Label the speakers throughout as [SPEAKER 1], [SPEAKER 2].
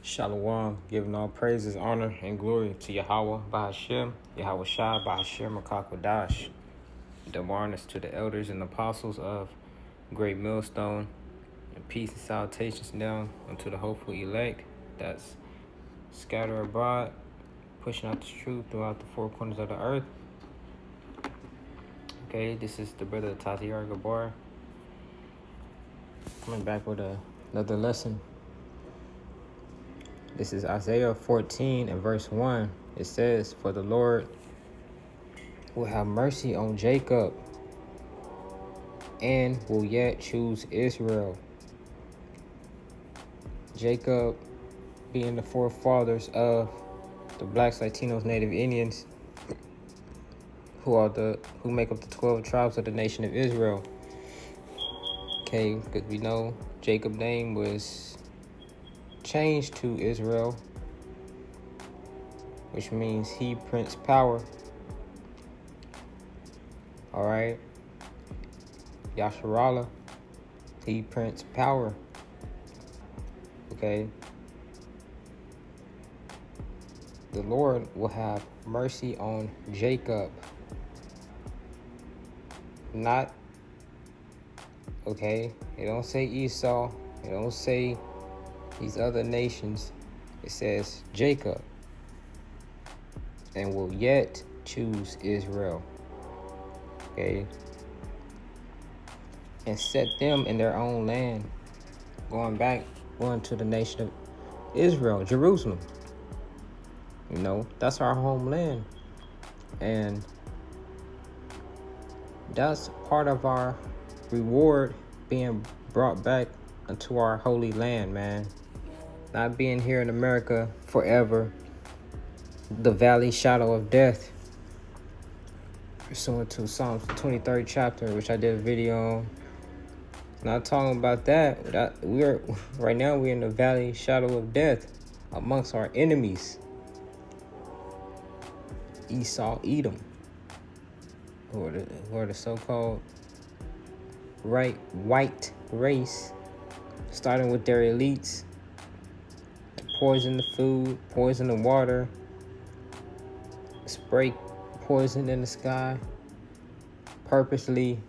[SPEAKER 1] Shalom, giving all praises, honor, and glory to Yahweh Bahashem, Yahweh Shai Bahashem Makakodash. The honors to the elders and apostles of Great Millstone, and peace and salutations down unto the hopeful elect that's scattered abroad, pushing out the truth throughout the four corners of the earth. Okay, this is the brother Tatiar Gabar, coming back with another lesson. This is Isaiah 14 and verse 1. It says, "For the Lord will have mercy on Jacob and will yet choose Israel." Jacob being the forefathers of the blacks, Latinos, Native Indians, who make up the 12 tribes of the nation of Israel. Okay, because we know Jacob's name was changed to Israel, which means he Prince Power. All right, Yasharallah, he Prince Power. Okay, the Lord will have mercy on Jacob. Not, okay, it don't say Esau, it don't say these other nations. It says Jacob, and will yet choose Israel. Okay, and set them in their own land, going to the nation of Israel, Jerusalem. You know, that's our homeland, and that's part of our reward, being brought back into our holy land, man. Not being here in America forever, the valley shadow of death, pursuant to Psalms 23rd chapter, which I did a video on. Not talking about that. We're in the valley shadow of death amongst our enemies, Esau, Edom, who are the so-called white race, starting with their elites. Poison the food, poison the water, spray poison in the sky, purposely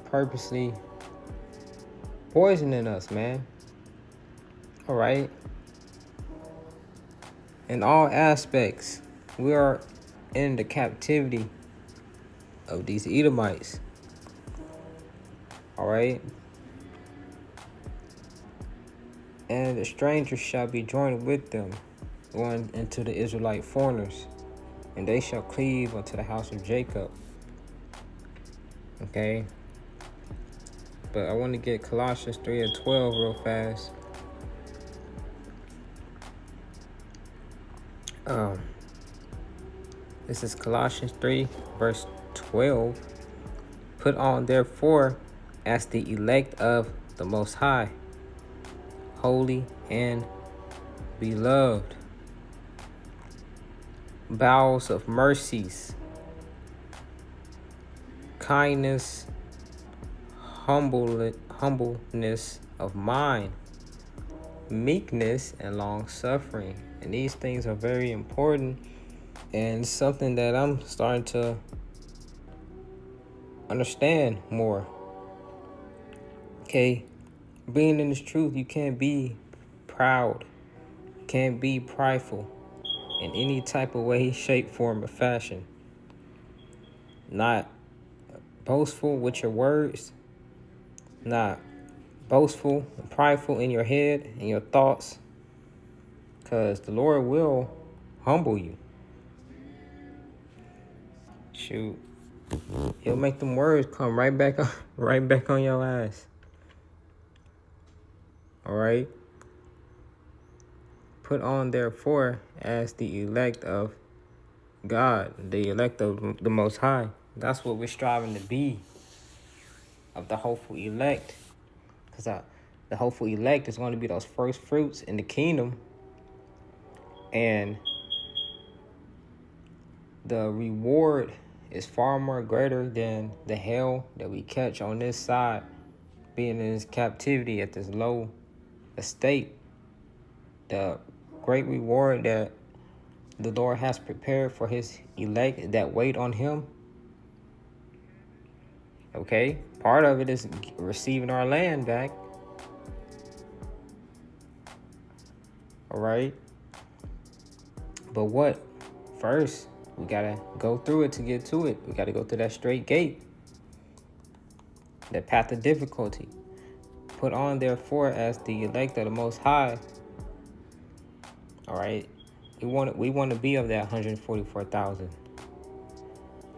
[SPEAKER 1] purposely poisoning us, man. All right, in all aspects, we are in the captivity of these Edomites. All right, and the strangers shall be joined with them, going into the Israelite foreigners, and they shall cleave unto the house of Jacob. Okay, but I want to get Colossians 3 and 12 real fast. This is Colossians 3 verse 12. "Put on therefore as the elect of the Most High, holy and beloved, bowels of mercies, kindness, humbleness of mind, meekness, and long suffering." And these things are very important, and something that I'm starting to understand more. Okay, being in this truth, you can't be proud, can't be prideful in any type of way, shape, form, or fashion. Not boastful with your words, not boastful and prideful in your head and your thoughts, because the Lord will humble you. Shoot, He'll make them words come right back on your ass. All right. "Put on therefore as the elect of God," the elect of the Most High. That's what we're striving to be, of the hopeful elect, because the hopeful elect is going to be those first fruits in the kingdom, and the reward is far more greater than the hell that we catch on this side being in his captivity at this low estate, the great reward that the Lord has prepared for his elect that wait on him. Okay, part of it is receiving our land back. All right, but what? First, we gotta go through it to get to it. We gotta go through that straight gate, that path of difficulty. Put on, therefore, as the elect of the Most High. All right, we want to be of that 144,000,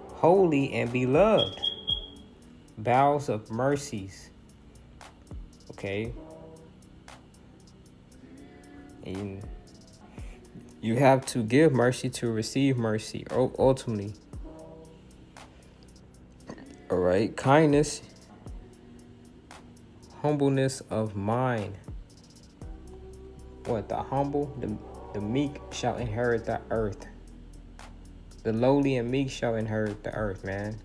[SPEAKER 1] holy and beloved, bowels of mercies. Okay, and you have to give mercy to receive mercy. Ultimately, all right, kindness, humbleness of mind. What? The humble, the meek shall inherit the earth. The lowly and meek shall inherit the earth, man.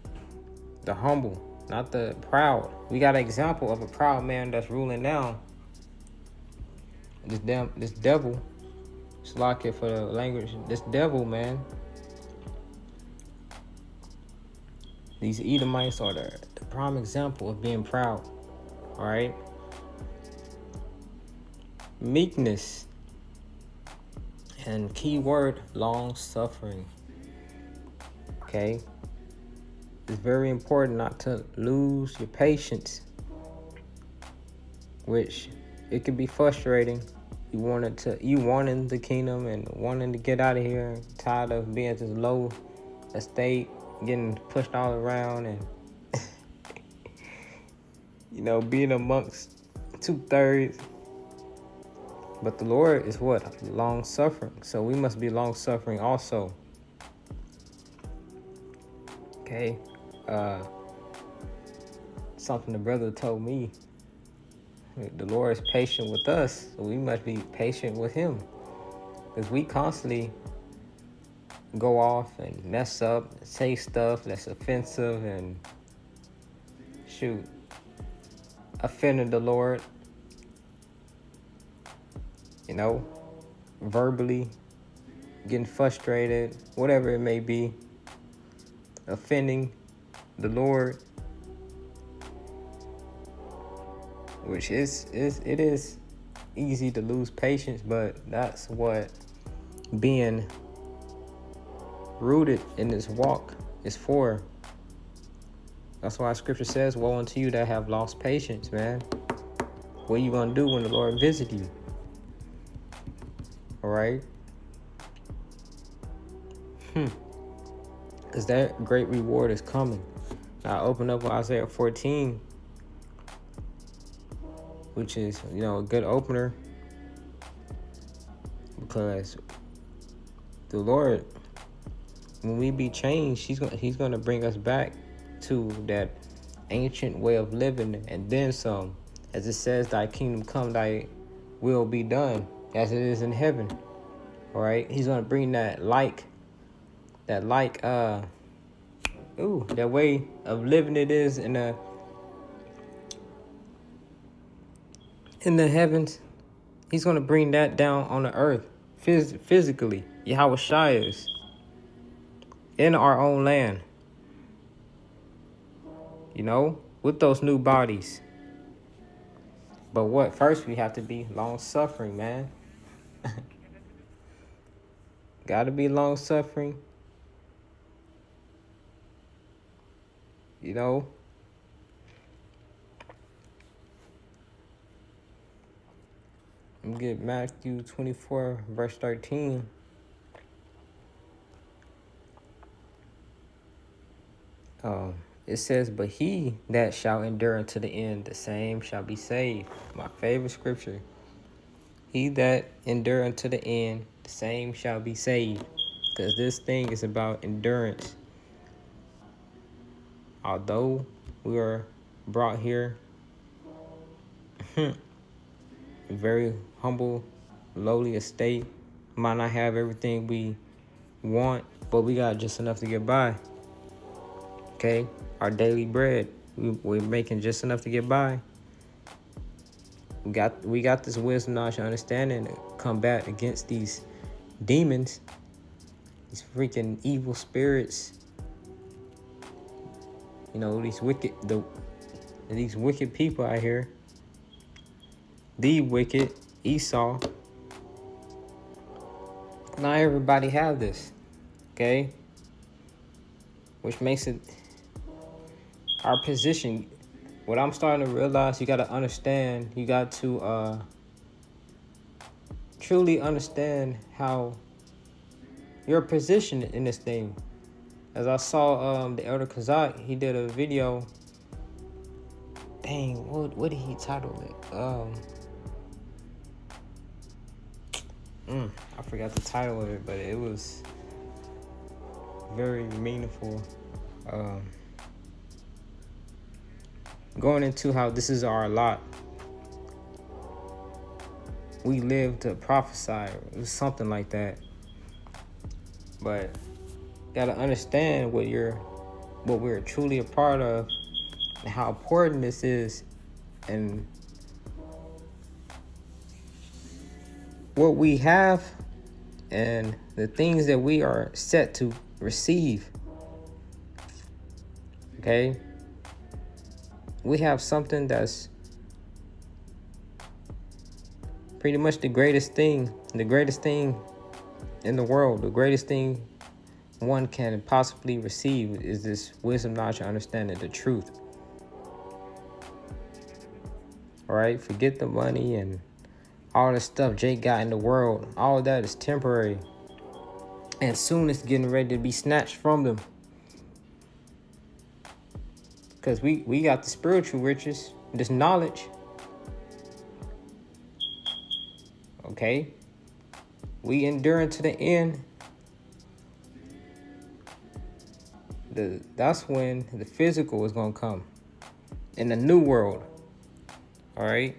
[SPEAKER 1] The humble, not the proud. We got an example of a proud man that's ruling now. This devil, slack it for the language. This devil, man. These Edomites are the prime example of being proud. All right. Meekness. And key word, long suffering. Okay. It's very important not to lose your patience, which it can be frustrating. You wanting the kingdom and wanting to get out of here, tired of being at this low estate, getting pushed all around, and being amongst 2/3. But the Lord is what? Long suffering. So we must be long suffering also. Okay. Something the brother told me. The Lord is patient with us, so we must be patient with him. Because we constantly go off and mess up, say stuff that's offensive and offended the Lord. Verbally, getting frustrated, whatever it may be, offending the Lord, which it is easy to lose patience, but that's what being rooted in this walk is for. That's why scripture says, woe unto you that have lost patience, man. What are you gonna do when the Lord visit you? All right. Because that great reward is coming. I open up with Isaiah 14, which is, a good opener. Because the Lord, when we be changed, He's gonna bring us back to that ancient way of living and then some. As it says, thy kingdom come, thy will be done, as it is in heaven. All right, he's gonna bring that that way of living it is in the heavens. He's gonna bring that down on the earth physically. Yahweh Shai is in our own land. With those new bodies. But what? First, we have to be long suffering, man. Gotta be long suffering. Let me get Matthew 24, verse 13. It says, but he that shall endure unto the end, the same shall be saved. My favorite scripture. He that endure unto the end, the same shall be saved. Because this thing is about endurance. Although we are brought here very humble, lowly estate, might not have everything we want, but we got just enough to get by. Okay, our daily bread, we're making just enough to get by. We got this wisdom, knowledge, and understanding to combat against these demons, these freaking evil spirits. You know, these wicked people out here. The wicked Esau. Not everybody have this, okay? Which makes it our position. What I'm starting to realize, you got to understand. You got to truly understand how your position in this thing. As I saw the Elder Kazak, he did a video. Dang, what did he title it? I forgot the title of it, but it was very meaningful. Going into how this is our lot. We live to prophesy. It was something like that. But gotta understand what we're truly a part of, and how important this is, and what we have, and the things that we are set to receive. Okay? We have something that's pretty much the greatest thing in the world, the greatest thing one can possibly receive is this wisdom, knowledge, and understanding, the truth. All right? Forget the money and all the stuff Jake got in the world. All of that is temporary. And soon it's getting ready to be snatched from them. Because we got the spiritual riches, this knowledge. Okay? We endure to the end. That's when the physical is going to come. In the new world. All right?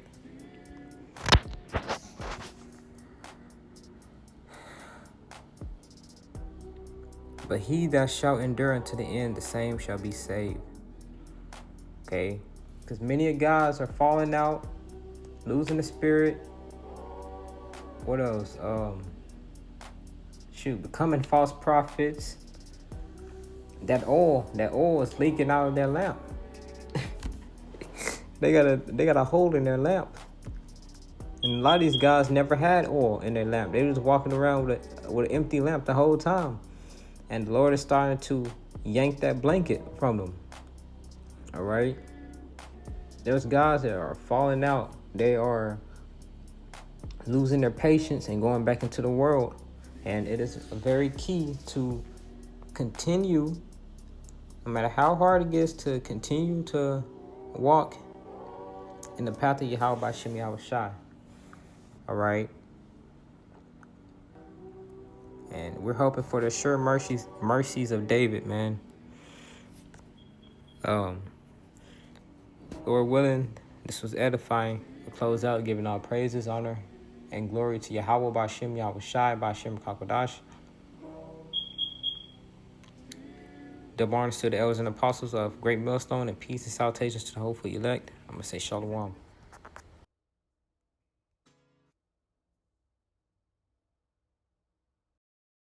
[SPEAKER 1] But he that shall endure unto the end, the same shall be saved. Okay? Because many of guys are falling out, losing the spirit. What else? Becoming false prophets. That oil is leaking out of their lamp. They got a hole in their lamp. And a lot of these guys never had oil in their lamp. They was walking around with an empty lamp the whole time. And the Lord is starting to yank that blanket from them. All right? There's guys that are falling out. They are losing their patience and going back into the world. And it is very key to continue, no matter how hard it gets, to continue to walk in the path of Yahweh by Shem Yahushai. All right? And we're hoping for the sure mercies of David, man. Lord willing, this was edifying. We'll close out giving all praises, honor, and glory to Yahweh by Shem Yahushai by Shem Kakodash. Double honors to the elders and apostles of Great Millstone, and peace and salutations to the hopeful elect. I'm going to say shalom.